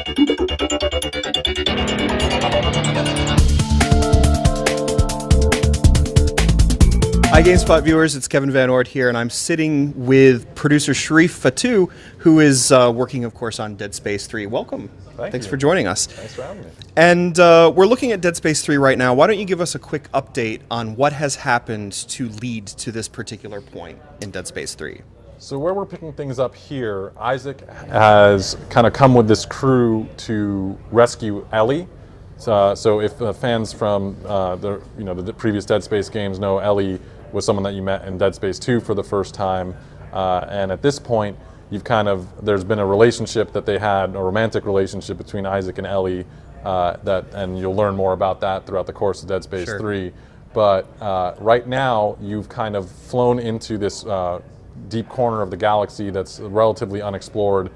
Hi GameSpot viewers, it's Kevin Van Ort here, and I'm sitting with producer Sharif Fatu, who is working, of course, on Dead Space 3. Welcome. Thanks for joining us. Thanks for having me. And we're looking at Dead Space 3 right now. Why don't you give us a quick update on what has happened to lead to this particular point in Dead Space 3? So where we're picking things up here, Isaac has kind of come with this crew to rescue Ellie. So if fans from the previous Dead Space games know, Ellie was someone that you met in Dead Space 2 for the first time, and at this point, there's been a relationship that they had, a romantic relationship between Isaac and Ellie, and you'll learn more about that throughout the course of Dead Space 3. But right now, you've kind of flown into this deep corner of the galaxy that's relatively unexplored.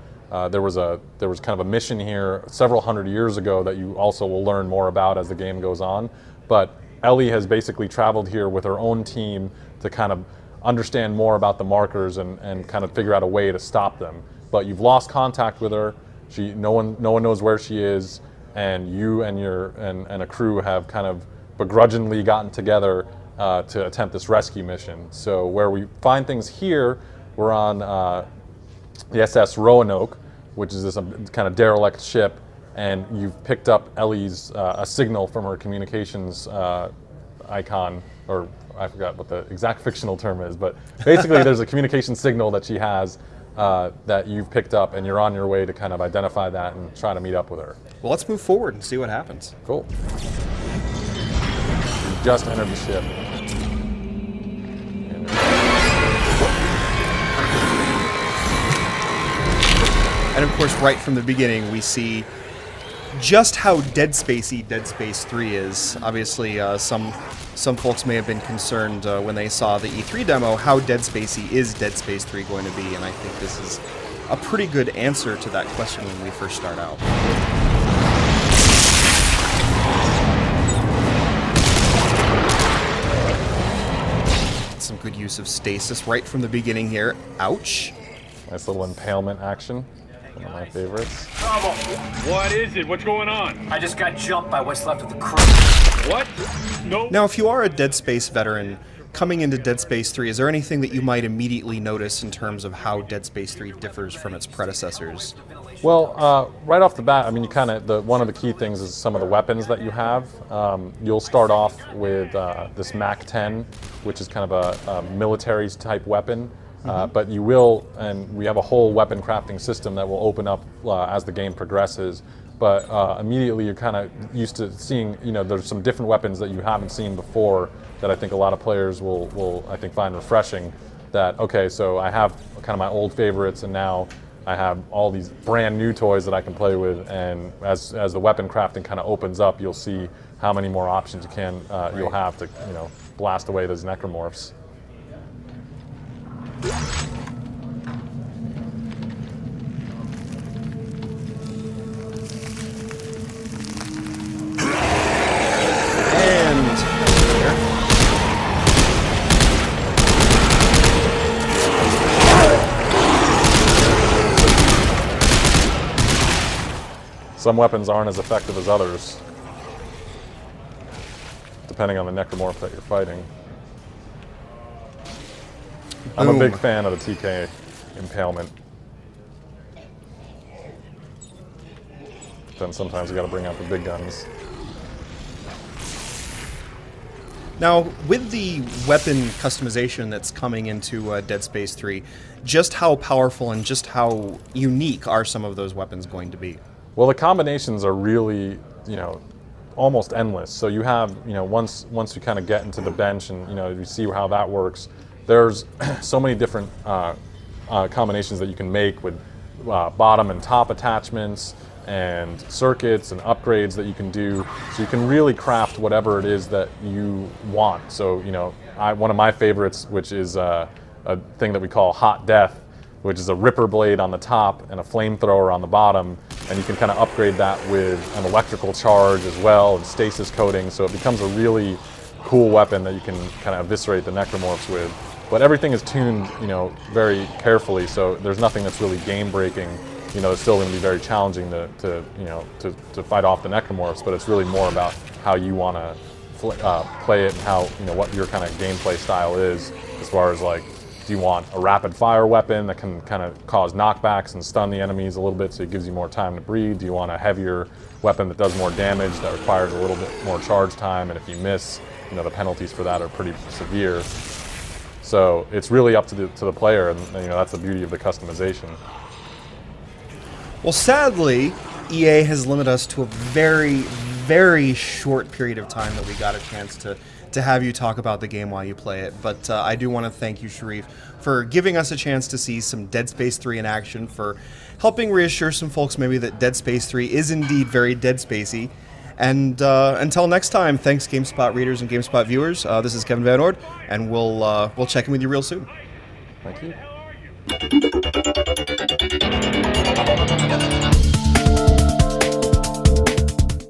There was kind of a mission here several hundred years ago that you also will learn more about as the game goes on. But Ellie has basically traveled here with her own team to kind of understand more about the markers and kind of figure out a way to stop them. But you've lost contact with her. No one knows where she is, and you and a crew have kind of begrudgingly gotten together to attempt this rescue mission. So where we find things here, we're on the SS Roanoke, which is this kind of derelict ship, and you've picked up Ellie's a signal from her communications icon, or I forgot what the exact fictional term is, but basically there's a communication signal that she has that you've picked up, and you're on your way to kind of identify that and try to meet up with her. Well, let's move forward and see what happens. Cool. You've just entered the ship. And of course, right from the beginning, we see just how Dead Spacey Dead Space 3 is. Obviously, some folks may have been concerned when they saw the E3 demo, how Dead Spacey is Dead Space 3 going to be, and I think this is a pretty good answer to that question when we first start out. Some good use of stasis right from the beginning here. Ouch. Nice little impalement action. One of my favorites. Bravo. What is it? What's going on? I just got jumped by what's left of the crew. What? No. Now, if you are a Dead Space veteran, coming into Dead Space 3, is there anything that you might immediately notice in terms of how Dead Space 3 differs from its predecessors? Well, right off the bat, I mean, one of the key things is some of the weapons that you have. You'll start off with this MAC-10, which is kind of a military-type weapon. But you will, and we have a whole weapon crafting system that will open up as the game progresses. But immediately you're kind of used to seeing, there's some different weapons that you haven't seen before that I think a lot of players will I think find refreshing. That, okay, so I have kind of my old favorites, and now I have all these brand new toys that I can play with. And as the weapon crafting kind of opens up, you'll see how many more options you'll have to blast away those necromorphs. Some weapons aren't as effective as others, depending on the necromorph that you're fighting. I'm a big fan of the TK impalement. Then sometimes you got to bring out the big guns. Now, with the weapon customization that's coming into Dead Space 3, just how powerful and just how unique are some of those weapons going to be? Well, the combinations are really, almost endless. So you have, once you kind of get into the bench and, you see how that works, there's so many different combinations that you can make with bottom and top attachments and circuits and upgrades that you can do. So you can really craft whatever it is that you want. So, one of my favorites, which is a thing that we call Hot Death, which is a ripper blade on the top and a flamethrower on the bottom, and you can kind of upgrade that with an electrical charge as well and stasis coating, so it becomes a really cool weapon that you can kind of eviscerate the necromorphs with. But everything is tuned, very carefully, so there's nothing that's really game-breaking you know, it's still going to be very challenging to fight off the necromorphs, but it's really more about how you want to play it and how, you know, what your kind of gameplay style is, as far as like, do you want a rapid fire weapon that can kind of cause knockbacks and stun the enemies a little bit so it gives you more time to breathe? Do you want a heavier weapon that does more damage, that requires a little bit more charge time, and if you miss, you know, the penalties for that are pretty severe. So it's really up to the player, and you know, that's the beauty of the customization. Well, sadly, EA has limited us to a very, very short period of time that we got a chance to have you talk about the game while you play it. But I do want to thank you, Sharif, for giving us a chance to see some Dead Space 3 in action, for helping reassure some folks maybe that Dead Space 3 is indeed very Dead Spacey. And until next time, thanks GameSpot readers and GameSpot viewers. This is Kevin Van Ord, and we'll check in with you real soon. Thank you.